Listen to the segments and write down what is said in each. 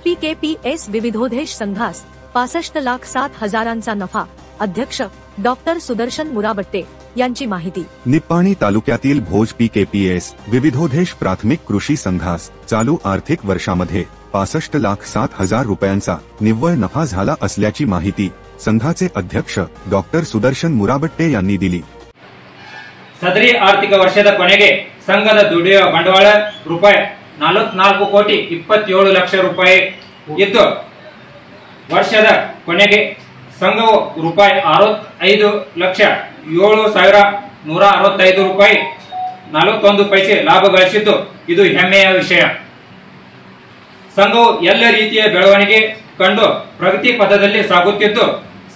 PKPS विविधोद्देश संघास 65,07,000 नफा। अध्यक्ष डॉक्टर सुदर्शन मुराबट्टे यांची माहिती। निप्पाणी तालुक्यातील भोज PKPS विविधोद्देश प्राथमिक कृषी संघास चालू आर्थिक वर्षामध्ये 65,07,000 रुपयांचा निव्वळ नफा झाला असल्याची माहिती संघाचे अध्यक्ष डॉक्टर सुदर्शन मुराबट्टे यांनी दिली। ಸದರಿ ಆರ್ಥಿಕ ವರ್ಷದ ಕೊನೆಗೆ ಸಂಘದ ದುಡಿಯುವ ಬಂಡವಾಳ ರೂಪಾಯಿ 44,27,00,000 ರೂಪಾಯಿ ಇದ್ದು, ವರ್ಷದ ಕೊನೆಗೆ ಸಂಘವು ರೂಪಾಯಿ 65,07,165 ರೂಪಾಯಿ 41 ಪೈಸೆ ಲಾಭ ಗಳಿಸಿದ್ದು ಇದು ಹೆಮ್ಮೆಯ ವಿಷಯ। ಸಂಘವು ಎಲ್ಲ ರೀತಿಯ ಬೆಳವಣಿಗೆ ಕಂಡು ಪ್ರಗತಿ ಪಥದಲ್ಲಿ ಸಾಗುತ್ತಿದ್ದು,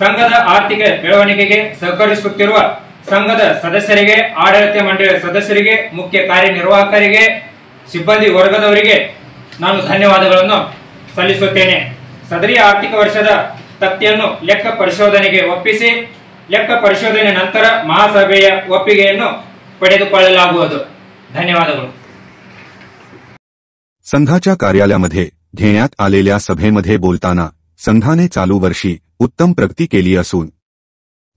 ಸಂಘದ ಆರ್ಥಿಕ ಬೆಳವಣಿಗೆಗೆ ಸಹಕರಿಸುತ್ತಿರುವ ಸಂಘದ ಸದಸ್ಯರಿಗೆ, ಆಡಳಿತ ಮಂಡಳಿ ಸದಸ್ಯರಿಗೆ, ಮುಖ್ಯ ಕಾರ್ಯನಿರ್ವಾಹಕರಿಗೆ, ಸಿಬ್ಬಂದಿ ವರ್ಗದವರಿಗೆ ನಾನು ಧನ್ಯವಾದಗಳನ್ನು ಸಲ್ಲಿಸುತ್ತೇನೆ। ಸದರಿ ಆರ್ಥಿಕ ವರ್ಷದ ತಕ್ತಿಯನ್ನು ಲೆಕ್ಕ ಪರಿಶೋಧನೆಗೆ ಒಪ್ಪಿಸಿ ಲೆಕ್ಕ ಪರಿಶೋಧನೆ ನಂತರ ಮಹಾಸಭೆಯ ಒಪ್ಪಿಗೆಯನ್ನು ಪಡೆದುಕೊಳ್ಳಲಾಗುವುದು। ಧन्यवादಗಳು। संघाच्या कार्यालयामध्ये घेण्यात आलेल्या सभेमध्ये बोलताना संघाने चालू वर्षी उत्तम प्रगती केली असून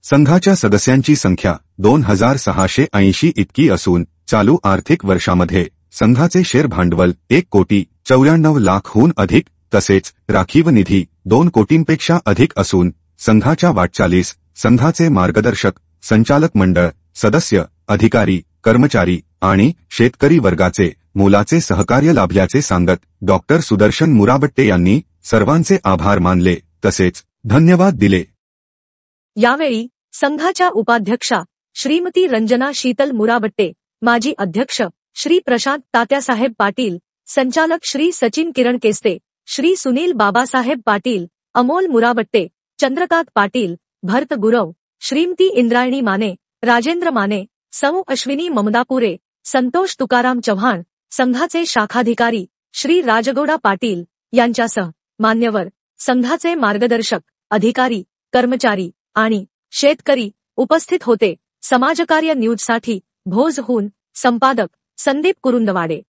संघाच्या सदस्यांची संख्या 2,680 इतकी असून चालू आर्थिक वर्षामध्ये संघाचे शेअर भांडवल 1,94,00,000हून अधिक तसेच राखीव निधी 2 कोटींपेक्षा अधिक असून संघाच्या वाटचालीस संघाचे मार्गदर्शक, संचालक मंडळ, सदस्य, अधिकारी, कर्मचारी आणि शेतकरी वर्गाचे मोलाचे सहकार्य लाभल्याचे सांगत डॉक्टर सुदर्शन मुराबट्टे यांनी सर्वांचे आभार मानले तसेच धन्यवाद दिले। यावेळी संघाच्या उपाध्यक्षा श्रीमती रंजना शीतल मुराबट्टे, माजी अध्यक्ष श्री प्रशांत तात्यासाहेब पाटील, संचालक श्री सचिन किरण केस्ते, श्री सुनील बाबासाहेब पाटील, अमोल मुराबट्टे, चंद्रकांत पाटील, भरत गुरव, श्रीमती इंद्रायणी माने, राजेंद्र माने, सौ अश्विनी ममदापुरे, संतोष तुकाराम चव्हाण, संघाचे शाखाधिकारी श्री राजगौडा पाटील यांच्यासह मान्यवर, संघाचे मार्गदर्शक, अधिकारी, कर्मचारी आणि शेतकरी उपस्थित होते। समाजकार्य न्यूजसाठी भोजहून संपादक संदीप कुरुंदवाडे।